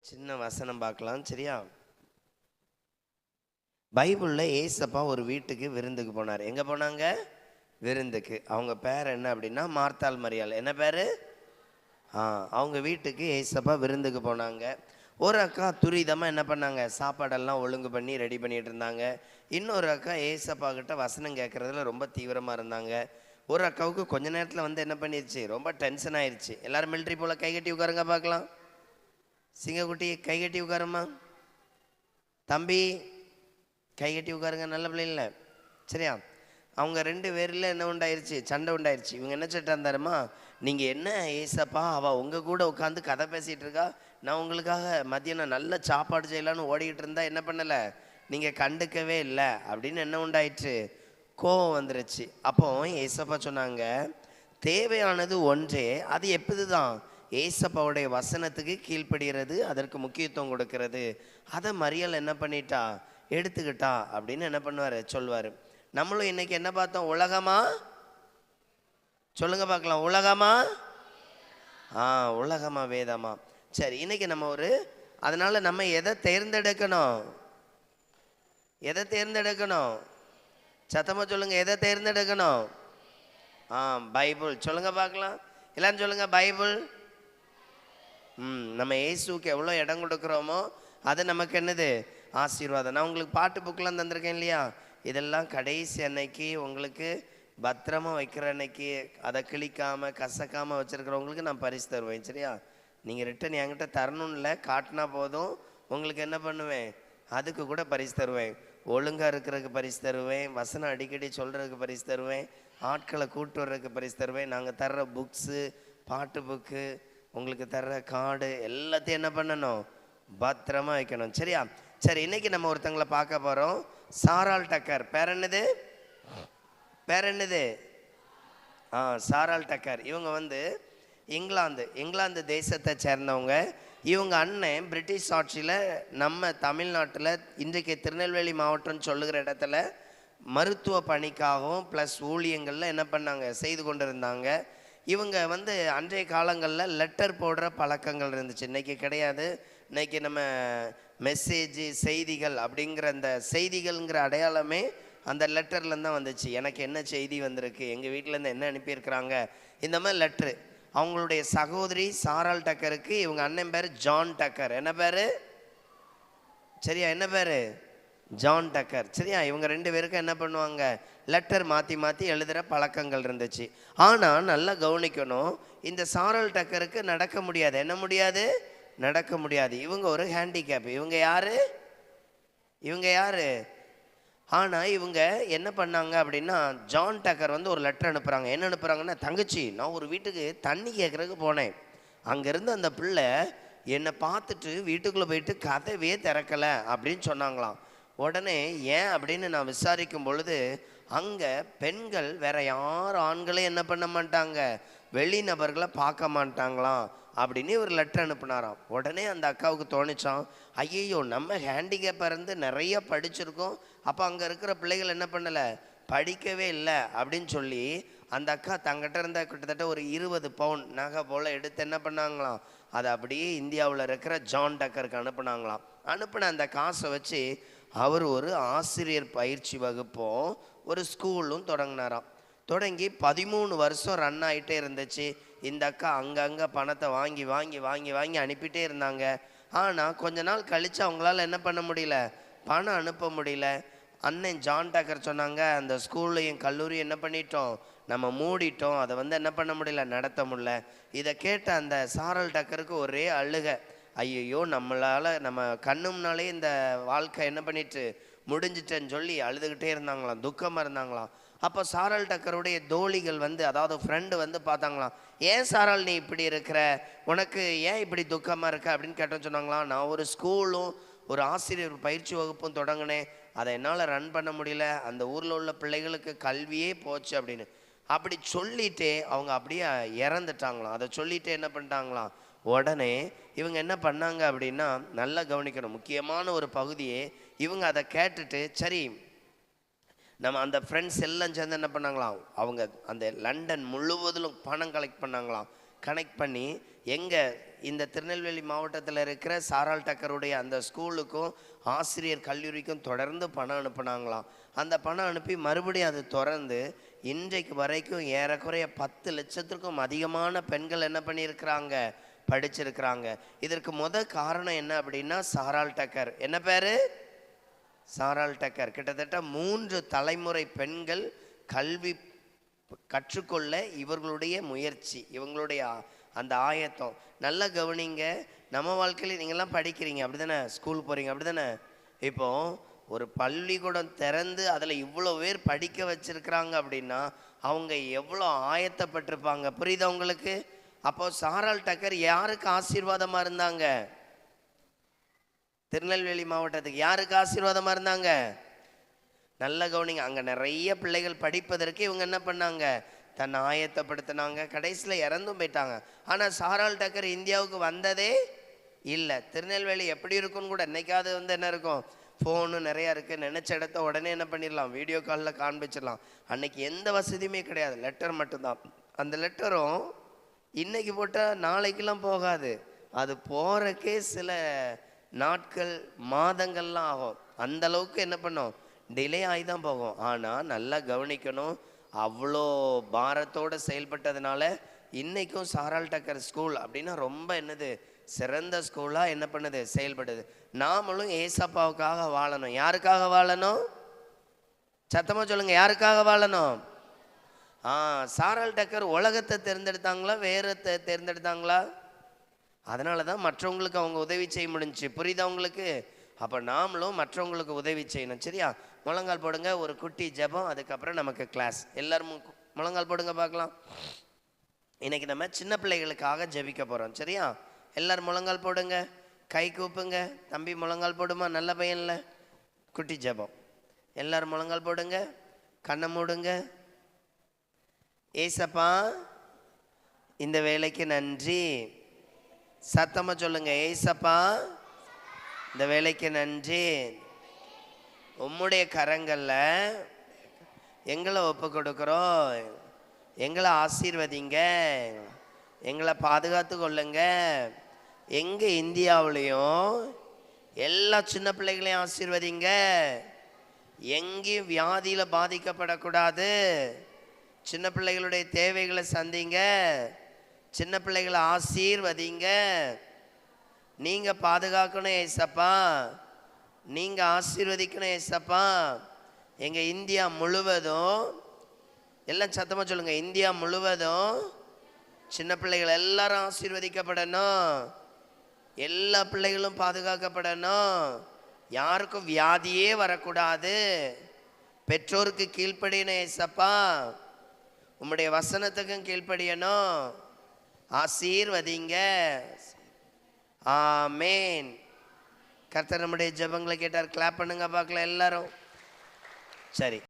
சின்ன வசனம் பார்க்கலாம். சரியா? பைபிளில் ஏசப்பா ஒரு வீட்டுக்கு விருந்துக்கு போனார். எங்கே போனாங்க? விருந்துக்கு. அவங்க பேர் என்ன அப்படின்னா மார்த்தாள் மரியாள். என்ன பேர்? அவங்க வீட்டுக்கு ஏசப்பா விருந்துக்கு போனாங்க. ஒரு அக்கா துரிதமாக என்ன பண்ணாங்க, சாப்பாடெல்லாம் ஒழுங்கு பண்ணி ரெடி பண்ணிகிட்டு இருந்தாங்க. இன்னொரு அக்கா ஏசப்பா கிட்ட வசனம் கேட்குறதுல ரொம்ப தீவிரமாக இருந்தாங்க. ஒரு அக்காவுக்கு கொஞ்ச நேரத்தில் வந்து என்ன பண்ணிடுச்சு, ரொம்ப டென்ஷன் ஆயிடுச்சு. எல்லோரும் மிலிட்ரி போல் கைகட்டி உட்காருங்க பார்க்கலாம். சிங்கக்குட்டி கைகட்டி உட்காருமா. தம்பி கைகட்டி உட்காருங்க, நல்ல பிள்ளை இல்லை. சரியா? அவங்க ரெண்டு பேரில் என்ன உண்டாயிருச்சு, சண்டை உண்டாயிருச்சு. இவங்க என்ன சட்டை இருந்தாருமா, நீங்கள் என்ன ஏசப்பா அவள் உங்கள் கூட உட்காந்து கதை பேசிகிட்டு இருக்கா, நான் உங்களுக்காக மதியம் நல்ல சாப்பாடு செய்யலான்னு ஓடிக்கிட்டு இருந்தா என்ன பண்ணலை, நீங்கள் கண்டுக்கவே இல்லை அப்படின்னு என்ன உண்டாயிடுச்சு, கோவம் வந்துருச்சு. அப்போ ஏசப்பா சொன்னாங்க, தேவையானது ஒன்றே, அது எப்போது தான் ஏசப்பாவுடைய வசனத்துக்கு கீழ்ப்படுகிறது, அதற்கு முக்கியத்துவம் கொடுக்கிறது. அதை மரியாள் என்ன பண்ணிட்டா, எடுத்துக்கிட்டா அப்படின்னு என்ன பண்ணுவார், சொல்வார். நம்மளும் இன்னைக்கு என்ன பார்த்தோம், உலகமா சொல்லுங்க பார்க்கலாம், உலகமா உலகமா வேதமா. சரி, இன்னைக்கு நம்ம அதனால நம்ம எதை தேர்ந்தெடுக்கணும், எதை தேர்ந்தெடுக்கணும், சத்தமா சொல்லுங்க, எதை தேர்ந்தெடுக்கணும்? பைபிள். சொல்லுங்க பார்க்கலாம், எல்லாரும் சொல்லுங்க பைபிள். நம்ம இயேசுக்கு எவ்வளோ இடம் கொடுக்குறோமோ அது நமக்கு என்னது, ஆசீர்வாதம். நான் உங்களுக்கு பாட்டு புக்கெலாம் தந்திருக்கேன் இல்லையா, இதெல்லாம் கடைசி அன்னைக்கு உங்களுக்கு பத்திரமா வைக்கிற அன்னைக்கு அதை கிழிக்காமல் கசக்காமல் வச்சுருக்கிறவங்களுக்கு நான் பரிசு தருவேன். சரியா? நீங்கள் ரிட்டன் என்கிட்ட தரணும்னு இல்லை, காட்டினா போதும் உங்களுக்கு என்ன பண்ணுவேன், அதுக்கு கூட பரிசு தருவேன். ஒழுங்காக இருக்கிறதுக்கு பரிசு தருவேன், வசனம் அடிக்கடி சொல்கிறதுக்கு பரிசு தருவேன், ஆட்களை கூட்டு வர்றதுக்கு பரிசு தருவேன். நாங்கள் தர்ற புக்ஸு, பாட்டு புக்கு, உங்களுக்கு தர்ற கார்டு எல்லாத்தையும் என்ன பண்ணணும், பத்திரமா வைக்கணும். சரியா? சரி, இன்னைக்கு நம்ம ஒருத்தங்களை பார்க்க போகிறோம். சாராள் டக்கர். பேர் என்னது, பேர் என்னது? சாராள் டக்கர். இவங்க இங்கிலாந்து தேசத்தை சேர்ந்தவங்க. இவங்க அண்ணன் பிரிட்டிஷ் ஆட்சியில் நம்ம தமிழ்நாட்டில் இன்றைக்கு திருநெல்வேலி மாவட்டம்னு சொல்லுகிற இடத்துல மருத்துவ பணிக்காகவும் ப்ளஸ் ஊழியங்களில் என்ன பண்ணாங்க, செய்து கொண்டு இருந்தாங்க. இவங்க அன்றைய காலங்களில் லெட்டர் போடுற பழக்கங்கள் இருந்துச்சு, இன்றைக்கி கிடையாது. இன்றைக்கி நம்ம மெசேஜ் செய்திகள் அப்படிங்கிற அந்த செய்திகள்ங்கிற அடையாளமே அந்த லெட்டர்லேருந்து தான் வந்துச்சு. எனக்கு என்ன செய்தி வந்திருக்கு, எங்கள் வீட்டிலேருந்து என்ன அனுப்பியிருக்கிறாங்க, இந்த மாதிரி லெட்ரு. அவங்களுடைய சகோதரி சாராள் டக்கருக்கு இவங்க அண்ணன் பேர் ஜான் டக்கர். என்ன பேர்? சரியா, என்ன பேர்? ஜான் டக்கர். சரியா? இவங்க ரெண்டு பேருக்கும் என்ன பண்ணுவாங்க, லெட்டர் மாற்றி மாற்றி எழுதுகிற பழக்கங்கள் இருந்துச்சு. ஆனால் நல்லா கவனிக்கணும், இந்த சாராள் டக்கருக்கு நடக்க முடியாது. என்ன முடியாது? நடக்க முடியாது. இவங்க ஒரு ஹேண்டிகேப். இவங்க யாரு? ஆனால் இவங்க என்ன பண்ணாங்க அப்படின்னா, ஜான் டக்கர் ஒரு லெட்டர் அனுப்புகிறாங்க. என்ன அனுப்புகிறாங்கன்னா, தங்கச்சி நான் ஒரு வீட்டுக்கு தண்ணி கேட்குறதுக்கு போனேன், அங்கேருந்து அந்த பிள்ளை என்னை பார்த்துட்டு வீட்டுக்குள்ளே போயிட்டு கதவே திறக்கலை அப்படின்னு சொன்னாங்களாம். உடனே ஏன் அப்படின்னு நான் விசாரிக்கும் பொழுது, அங்கே பெண்கள் வேற யார் ஆண்களே என்ன பண்ண மாட்டாங்க, வெளிநபர்களை பார்க்க மாட்டாங்களாம் அப்படின்னு ஒரு லெட்டர் அனுப்புனாராம். உடனே அந்த அக்காவுக்கு தோணிச்சான், ஐயோ நம்ம ஹேண்டிகேப்பாக இருந்து நிறைய படிச்சிருக்கோம், அப்போ அங்கே இருக்கிற பிள்ளைகள் என்ன பண்ணலை, படிக்கவே இல்லை அப்படின்னு சொல்லி அந்த அக்கா தங்கிட்ட இருந்த கிட்டத்தட்ட ஒரு 20 பவுன் நகை போல் எடுத்து என்ன பண்ணாங்களாம், அதை அப்படியே இந்தியாவில் இருக்கிற ஜான் டக்கருக்கு அனுப்புனாங்களாம். அனுப்பின அந்த காசை வச்சு அவர் ஒரு ஆசிரியர் பயிற்சி வகுப்பும் ஒரு ஸ்கூலும் தொடங்கினாராம். தொடங்கி 13 வருஷம் ரன் ஆகிட்டே இருந்துச்சு. இந்த அக்கா அங்கங்கே பணத்தை வாங்கி வாங்கி வாங்கி வாங்கி அனுப்பிட்டே இருந்தாங்க. ஆனால் கொஞ்ச நாள் கழித்து அவங்களால என்ன பண்ண முடியல, பணம் அனுப்ப முடியல. அண்ணன் ஜான் டக்கர் சொன்னாங்க, அந்த ஸ்கூல்லையும் கல்லூரியும் என்ன பண்ணிட்டோம், நம்ம மூடிட்டோம், அதை என்ன பண்ண முடியல, நடத்த முடியல. இதை கேட்ட அந்த சாராள் டக்கருக்கு ஒரே அழுகை. ஐயோ நம்மளால் நம்ம கண்ணும்னாலே இந்த வாழ்க்கை என்ன பண்ணிட்டு முடிஞ்சிட்டேன்னு சொல்லி அழுதுகிட்டே இருந்தாங்களாம், துக்கமாக இருந்தாங்களாம். அப்போ சாராள் டக்கருடைய தோழிகள் அதாவது ஃப்ரெண்டு பார்த்தாங்களாம், ஏன் சாராள் நீ இப்படி இருக்கிற, உனக்கு ஏன் இப்படி துக்கமாக இருக்க அப்படின்னு கேட்டோன்னு சொன்னாங்களாம், நான் ஒரு ஸ்கூலும் ஒரு ஆசிரியர் பயிற்சி வகுப்பும் தொடங்கினேன், அதை என்னால் ரன் பண்ண முடியல, அந்த ஊரில் உள்ள பிள்ளைகளுக்கு கல்வியே போச்சு அப்படின்னு. அப்படி சொல்லிட்டே அவங்க அப்படியே இறந்துட்டாங்களாம். அதை சொல்லிட்டு என்ன பண்ணிட்டாங்களாம், உடனே இவங்க என்ன பண்ணாங்க அப்படின்னா, நல்லா கவனிக்கணும், முக்கியமான ஒரு பகுதியே. இவங்க அதை கேட்டுட்டு சரி நம்ம அந்த ஃப்ரெண்ட்ஸ் எல்லாம் சேர்ந்து என்ன பண்ணாங்களாம், அவங்க அந்த லண்டன் முழுவதிலும் பணம் கலெக்ட் பண்ணாங்களாம். கனெக்ட் பண்ணி இந்த திருநெல்வேலி மாவட்டத்தில் இருக்கிற சாராள் டக்கருடைய அந்த ஸ்கூலுக்கும் ஆசிரியர் கல்லூரிக்கும் தொடர்ந்து பணம் அனுப்புனாங்களாம். அந்த பணம் அனுப்பி மறுபடியும் அது தொடர்ந்து இன்றைக்கு வரைக்கும் ஏறக்குறைய 10 லட்சத்திற்கும் அதிகமான பெண்கள் என்ன பண்ணியிருக்கிறாங்க, படிச்சிருக்கிறாங்க. இதற்கு காரணம் என்ன அப்படின்னா சாராள் டக்கர். என்ன பேரு? சாராள் டக்கர். கிட்டத்தட்ட 3 தலைமுறை பெண்கள் கல்வி கற்றுக்கொள்ள இவர்களுடைய முயற்சி, இவங்களுடைய அந்த ஆயத்தம். நல்லா கவனிங்க. நம்ம வாழ்க்கையில் நீங்கள்லாம் படிக்கிறீங்க அப்படி தானே, ஸ்கூல் போகிறீங்க அப்படி தானே. இப்போ ஒரு பள்ளிக்கூடம் திறந்து அதில் இவ்வளோ பேர் படிக்க வச்சிருக்கிறாங்க அப்படின்னா அவங்க எவ்வளோ ஆயத்தப்பட்டிருப்பாங்க. புரியுதா உங்களுக்கு? அப்போ சாராள் டக்கர் யாருக்கு ஆசீர்வாதமாக இருந்தாங்க? திருநெல்வேலி மாவட்டத்துக்கு யாருக்கு ஆசீர்வாதமாக இருந்தாங்க? நல்ல கவனிங்க. அங்கே நிறைய பிள்ளைகள் படிப்பதற்கு இவங்க என்ன பண்ணாங்க, தன்னை ஆயத்தப்படுத்தினாங்க. கடைசியில் இறந்தும் போயிட்டாங்க. ஆனால் சாராள் டக்கர் இந்தியாவுக்கு வந்ததே இல்லை. திருநெல்வேலி எப்படி இருக்குன்னு கூட என்னைக்காவது என்ன இருக்கும், ஃபோனு நிறையா இருக்குது, நினச்ச இடத்த உடனே என்ன பண்ணிடலாம், வீடியோ காலில் காண்பிச்சிடலாம். அன்னைக்கு எந்த வசதியுமே கிடையாது, லெட்டர் மட்டும்தான். அந்த லெட்டரும் இன்னைக்கு போட்டால் நாளைக்கெல்லாம் போகாது, அது போகிறக்கே சில நாட்கள் மாதங்கள்லாம் ஆகும். அந்த அளவுக்கு என்ன பண்ணோம், டிலே ஆகி தான் போகும். ஆனால் நல்லா கவனிக்கணும், அவ்வளோ பாரத்தோடு செயல்பட்டதுனால இன்றைக்கும் சாராள் டக்கர் ஸ்கூல் அப்படின்னா ரொம்ப என்னது சிறந்த ஸ்கூலாக என்ன பண்ணுது, செயல்படுது. நாமளும் ஏசப்பாவுக்காக வாழணும். யாருக்காக வாழணும்? சத்தமாக சொல்லுங்கள், யாருக்காக வாழணும்? சாராள் டக்கர் உலகத்தை தேர்ந்தெடுத்தாங்களா, வேறத்தை தேர்ந்தெடுத்தாங்களா? அதனால தான் மற்றவங்களுக்கு அவங்க உதவி செய்ய முடிஞ்சுச்சு. புரியுதா உங்களுக்கு? அப்போ நாமளும் மற்றவங்களுக்கு உதவி செய்யணும். சரியா? முழங்கால் போடுங்க, ஒரு குட்டி ஜெபம், அதுக்கப்புறம் நமக்கு கிளாஸ். எல்லாரும் முழங்கால் போடுங்க பார்க்கலாம். இன்னைக்கு நம்ம சின்ன பிள்ளைகளுக்காக ஜெபிக்க போகிறோம். சரியா? எல்லாரும் முழங்கால் போடுங்க, கை கூப்புங்க. தம்பி முழங்கால் போடுமா, நல்ல பையன்ல. குட்டி ஜெபம். எல்லாரும் முழங்கால் போடுங்க, கண்ணை மூடுங்க. ஏசப்பா இந்த வேலைக்கு நன்றி. சத்தமாக சொல்லுங்க, ஏசப்பா இந்த வேலைக்கு நன்றி. உம்முடைய கரங்களில் எங்களை ஒப்பு கொடுக்குறோம். எங்களை ஆசீர்வதிங்க, எங்களை பாதுகாத்து கொள்ளுங்க. எங்கள் இந்தியாவிலையும் எல்லா சின்ன பிள்ளைகளையும் ஆசீர்வதிங்க. எங்கேயும் வியாதியில் பாதிக்கப்படக்கூடாது. சின்ன பிள்ளைகளுடைய தேவைகளை சந்திங்க. சின்ன பிள்ளைகளை ஆசீர்வதிங்க. நீங்கள் பாதுகாக்கணும் ஏசப்பா, நீங்கள் ஆசீர்வதிக்கணும் ஏசப்பா. எங்கள் இந்தியா முழுவதும், எல்லாம் சத்தமாக சொல்லுங்கள், இந்தியா முழுவதும் சின்ன பிள்ளைகள் எல்லாரும் ஆசீர்வதிக்கப்படணும். எல்லா பிள்ளைகளும் பாதுகாக்கப்படணும். யாருக்கும் வியாதியே வரக்கூடாது. பெற்றோருக்கு கீழ்ப்படியணும் ஏசப்பா. உம்முடைய வசனத்துக்கும் கீழ்ப்படியணும். ஆசீர்வதிங்க. ஆமேன். கர்த்தர் நம்முடைய ஜெபங்களை கேட்டார். கிளாப் பண்ணுங்க பார்க்கலாம் எல்லாரும். சரி.